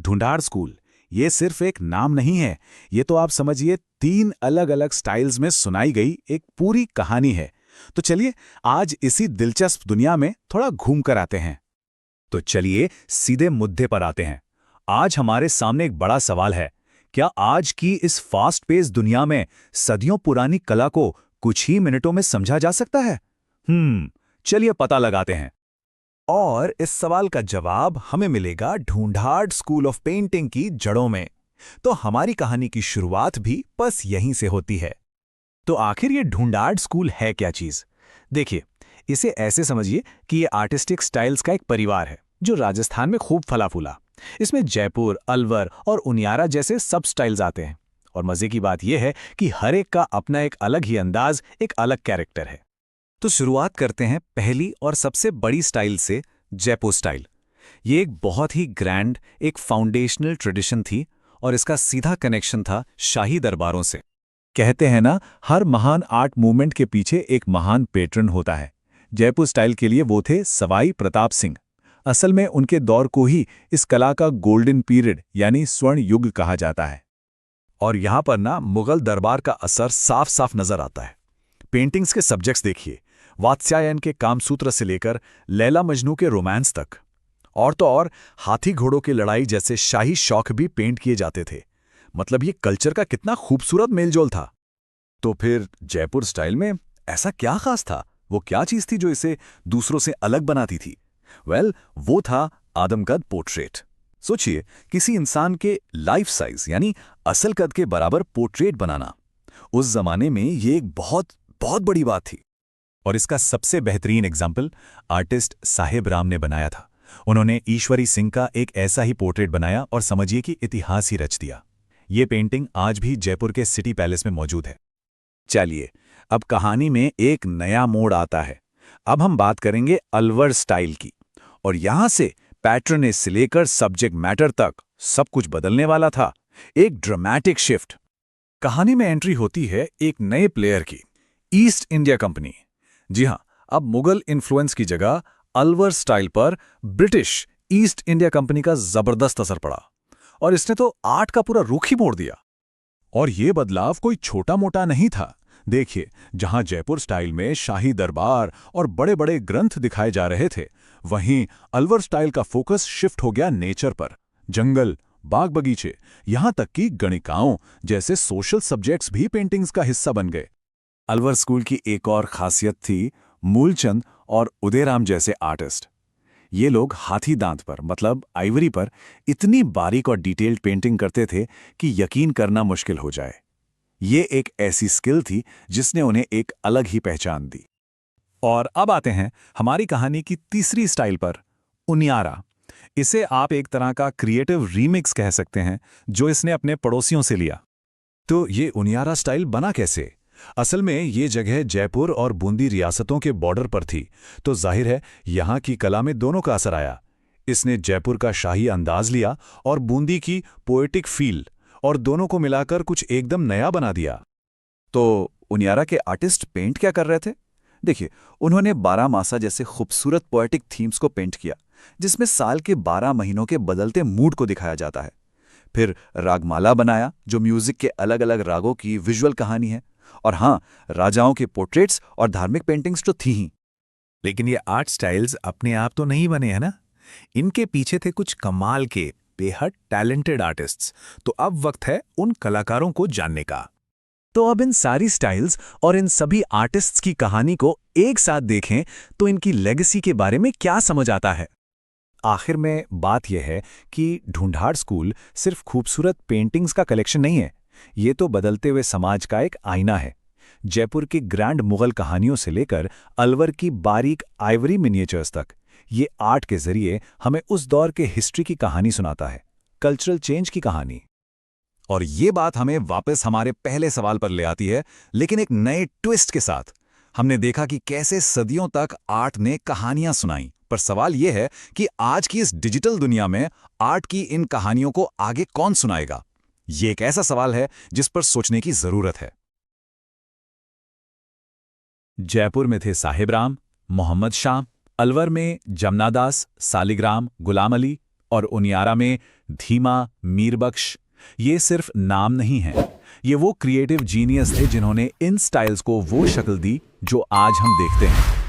Dhundhar school ये सिर्फ एक नाम नहीं है, ये तो आप समझिए 3 अलग-अलग स्टाइल्स में सुनाई गई एक पूरी कहानी है। तो चलिए आज इसी दिलचस्प दुनिया में थोड़ा घूम कर आते हैं। तो चलिए सीधे मुद्दे पर आते हैं। आज हमारे सामने एक बड़ा सवाल है। क्या आज की इस फास्ट पेस दुनिया में सदियों पुरानी कला को कुछ ही मिनटों में समझा जा सकता है? चलिए पता लगाते हैं। और इस सवाल का जवाब हमें मिलेगा ढूंढाड़ स्कूल ऑफ पेंटिंग की जड़ों में। तो हमारी कहानी की शुरुआत भी बस यहीं से होती है। तो आखिर ये ढूंढाड़ स्कूल है क्या चीज? देखिए, इसे ऐसे समझिए कि ये आर्टिस्टिक स्टाइल्स का एक परिवार है जो राजस्थान में खूब फला फूला। इसमें जयपुर, अलवर और उनियारा जैसे सब स्टाइल्स आते हैं। और मजे की बात यह है कि हर एक का अपना एक अलग ही अंदाज, एक अलग कैरेक्टर है। तो शुरुआत करते हैं पहली और सबसे बड़ी स्टाइल से, जयपुर स्टाइल। ये एक बहुत ही ग्रैंड, एक फाउंडेशनल ट्रेडिशन थी और इसका सीधा कनेक्शन था शाही दरबारों से। कहते हैं ना, हर महान आर्ट मूवमेंट के पीछे एक महान पेट्रन होता है। जयपुर स्टाइल के लिए वो थे सवाई प्रताप सिंह। असल में उनके दौर को ही इस कला का गोल्डन पीरियड यानी स्वर्ण युग कहा जाता है। और यहाँ पर ना मुगल दरबार का असर साफ साफ नजर आता है। पेंटिंग्स के सब्जेक्ट्स देखिए, वात्स्यायन के कामसूत्र से लेकर लैला मजनू के रोमांस तक। और तो और हाथी घोड़ों की लड़ाई जैसे शाही शौक भी पेंट किए जाते थे। मतलब ये कल्चर का कितना खूबसूरत मेलजोल था। तो फिर जयपुर स्टाइल में ऐसा क्या खास था? वो क्या चीज थी जो इसे दूसरों से अलग बनाती थी? वो था आदमकद पोर्ट्रेट। सोचिए, किसी इंसान के लाइफ साइज यानी असल कद के बराबर पोर्ट्रेट बनाना उस जमाने में ये एक बहुत बहुत बड़ी बात थी। और इसका सबसे बेहतरीन एग्जाम्पल आर्टिस्ट साहिब राम ने बनाया था। उन्होंने ईश्वरी सिंह का एक ऐसा ही पोर्ट्रेट बनाया और समझिए कि इतिहास ही रच दिया। ये पेंटिंग आज भी जयपुर के सिटी पैलेस में मौजूद है। चलिए अब कहानी में एक नया मोड़ आता है। अब हम बात करेंगे अलवर स्टाइल की, और यहां से पैटर्नेज से लेकर सब्जेक्ट मैटर तक सब कुछ बदलने वाला था। एक ड्रामेटिक शिफ्ट। कहानी में एंट्री होती है एक नए प्लेयर की, ईस्ट इंडिया कंपनी। जी हां, अब मुगल इन्फ्लुएंस की जगह अलवर स्टाइल पर ब्रिटिश ईस्ट इंडिया कंपनी का जबरदस्त असर पड़ा और इसने तो आर्ट का पूरा रुख ही मोड़ दिया। और ये बदलाव कोई छोटा मोटा नहीं था। देखिए, जहां जयपुर स्टाइल में शाही दरबार और बड़े बड़े ग्रंथ दिखाए जा रहे थे, वहीं अलवर स्टाइल का फोकस शिफ्ट हो गया नेचर पर। जंगल, बाग बगीचे, यहां तक कि गणिकाओं जैसे सोशल सब्जेक्ट्स भी पेंटिंग्स का हिस्सा बन गए। अलवर स्कूल की एक और खासियत थी मूलचंद और उदयराम जैसे आर्टिस्ट। ये लोग हाथी दांत पर मतलब आइवरी पर इतनी बारीक और डिटेल्ड पेंटिंग करते थे कि यकीन करना मुश्किल हो जाए। ये एक ऐसी स्किल थी जिसने उन्हें एक अलग ही पहचान दी। और अब आते हैं हमारी कहानी की तीसरी स्टाइल पर, उनियारा। इसे आप एक तरह का क्रिएटिव रीमिक्स कह सकते हैं, जो इसने अपने पड़ोसियों से लिया। तो ये उनियारा स्टाइल बना कैसे? असल में ये जगह जयपुर और बूंदी रियासतों के बॉर्डर पर थी, तो जाहिर है यहाँ की कला में दोनों का असर आया। इसने जयपुर का शाही अंदाज लिया और बूंदी की पोएटिक फील, और दोनों को मिलाकर कुछ एकदम नया बना दिया। तो उनियारा के आर्टिस्ट पेंट क्या कर रहे थे? देखिए, उन्होंने 12 मासा जैसे खूबसूरत पोएटिक थीम्स को पेंट किया, जिसमें साल के 12 महीनों के बदलते मूड को दिखाया जाता है। फिर रागमाला बनाया, जो म्यूजिक के अलग अलग रागों की विजुअल कहानी है। और हाँ, राजाओं के पोर्ट्रेट्स और धार्मिक पेंटिंग्स तो थी ही। लेकिन ये आर्ट स्टाइल्स अपने आप तो नहीं बने, है ना? इनके पीछे थे कुछ कमाल के, बेहद टैलेंटेड आर्टिस्ट्स। तो अब वक्त है उन कलाकारों को जानने का। तो अब इन सारी स्टाइल्स और इन सभी आर्टिस्ट्स की कहानी को एक साथ देखें तो इनकी लेगेसी के बारे में क्या समझ आता है। आखिर में बात यह है कि ढूंढाड़ स्कूल सिर्फ खूबसूरत पेंटिंग्स का कलेक्शन नहीं है, ये तो बदलते हुए समाज का एक आईना है। जयपुर की ग्रैंड मुगल कहानियों से लेकर अलवर की बारीक आइवरी मिनिएचर्स तक, ये आर्ट के जरिए हमें उस दौर के हिस्ट्री की कहानी सुनाता है, कल्चरल चेंज की कहानी। और ये बात हमें वापस हमारे पहले सवाल पर ले आती है, लेकिन एक नए ट्विस्ट के साथ। हमने देखा कि कैसे सदियों तक आर्ट ने कहानियां सुनाई, पर सवाल यह है कि आज की इस डिजिटल दुनिया में आर्ट की इन कहानियों को आगे कौन सुनाएगा? ये एक ऐसा सवाल है जिस पर सोचने की जरूरत है। जयपुर में थे साहिब राम, मोहम्मद शाह, अलवर में जमनादास, सालिग्राम, गुलाम अली, और उनियारा में धीमा, मीरबख्श, ये सिर्फ नाम नहीं है, ये वो क्रिएटिव जीनियस थे जिन्होंने इन स्टाइल्स को वो शक्ल दी जो आज हम देखते हैं।